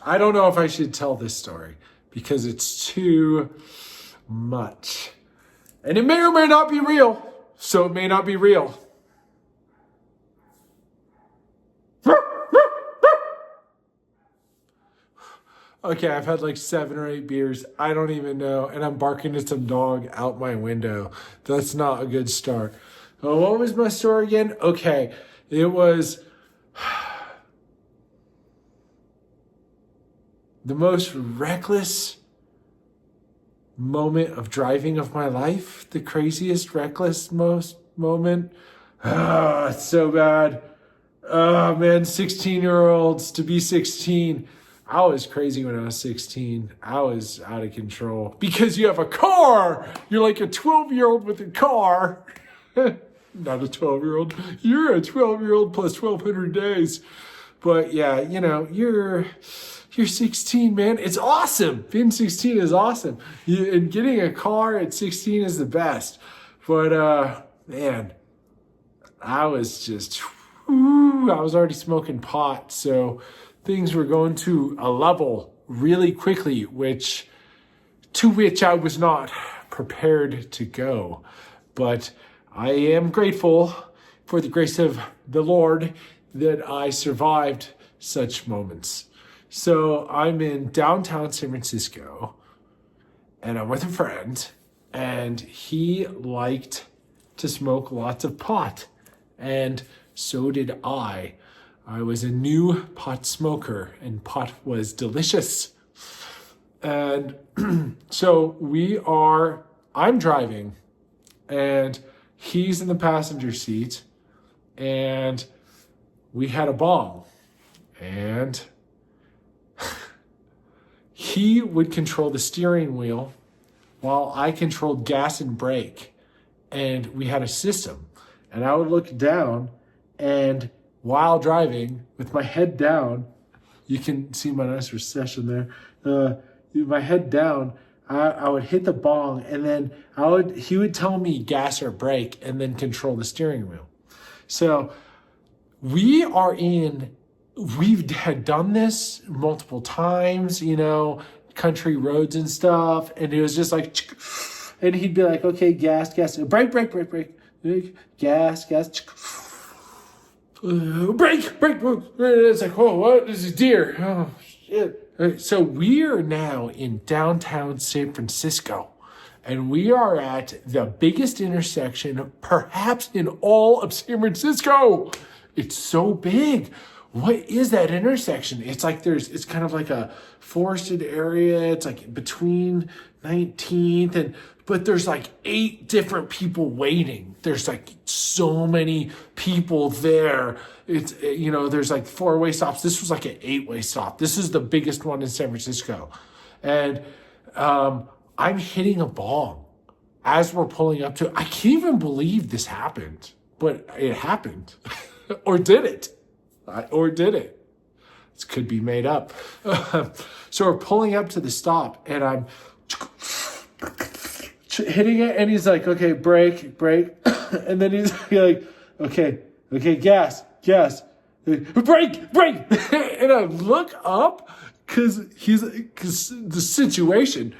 I don't know if I should tell this story because it's too much. And it may or may not be real. So it may not be real. Okay, I've had like 7 or 8 beers. I don't even know. And I'm barking at some dog out my window. That's not a good start. Oh, what was my story again? Okay, it was the most reckless moment of driving of my life. The craziest, reckless most moment. Ah, it's so bad. Oh man, 16-year-olds to be 16. I was crazy when I was 16. I was out of control. Because you have a car! You're like a 12-year-old with a car. Not a 12-year-old. You're a 12-year-old plus 1,200 days. But yeah, you know, you're 16, man. It's awesome. Being 16 is awesome. And getting a car at 16 is the best. But, man, I was just, I was already smoking pot. So things were going to a level really quickly, to which I was not prepared to go. But I am grateful for the grace of the Lord that I survived such moments. So I'm in downtown San Francisco and I'm with a friend and he liked to smoke lots of pot. And so did I. I was a new pot smoker and pot was delicious. And so I'm driving and he's in the passenger seat and we had a bong and he would control the steering wheel while I controlled gas and brake. And we had a system and I would look down and while driving with my head down, you can see my nice recession there. My head down, I would hit the bong and then he would tell me gas or brake and then control the steering wheel. So we had done this multiple times, you know, country roads and stuff. And it was just like, and he'd be like, okay, gas, brake, gas, brake. It's like, oh, what? This is deer. Oh, shit. So we are now in downtown San Francisco, and we are at the biggest intersection perhaps in all of San Francisco. It's so big. What is that intersection? It's like it's kind of like a forested area. It's like between 19th but there's like 8 different people waiting. There's like so many people there. It's, you know, there's like 4-way stops. This was like an 8-way stop. This is the biggest one in San Francisco. And I'm hitting a bong as we're pulling up to it. I can't even believe this happened, but it happened. Or did it? This could be made up. So we're pulling up to the stop and I'm hitting it and he's like, okay, brake. And then he's like, okay, gas, brake. And I look up because the situation,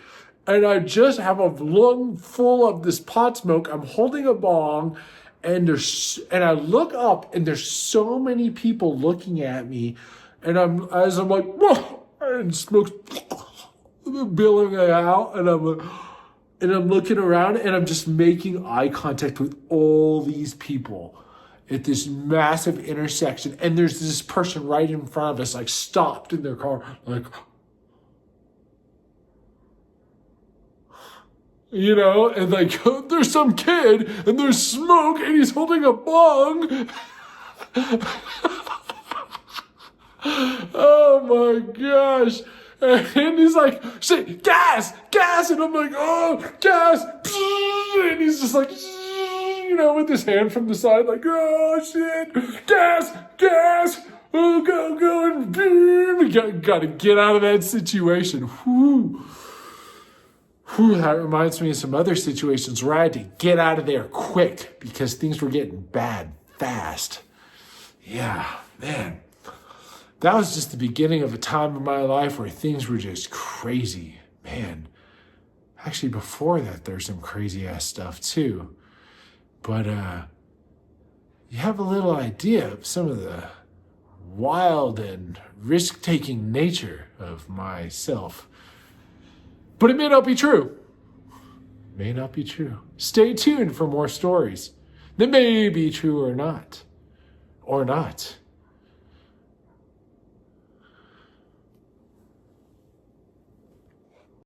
and I just have a lung full of this pot smoke. I'm holding a bong and I look up and there's so many people looking at me and I'm like, whoa, and smoke's billowing out and I'm looking around and I'm just making eye contact with all these people at this massive intersection. And there's this person right in front of us, like stopped in their car, like, you know, and like, there's some kid and there's smoke and he's holding a bong. Oh my gosh. And he's like, shit, gas. And I'm like, oh, gas. And he's just like, you know, with his hand from the side, like, oh shit, gas. Oh, go. And we got to get out of that situation. Whew, that reminds me of some other situations where I had to get out of there quick because things were getting bad fast. Yeah, man. that was just the beginning of a time in my life where things were just crazy. Man, actually before that, there's some crazy ass stuff too. But you have a little idea of some of the wild and risk-taking nature of myself. But it may not be true. May not be true. Stay tuned for more stories that may be true or not. Or not.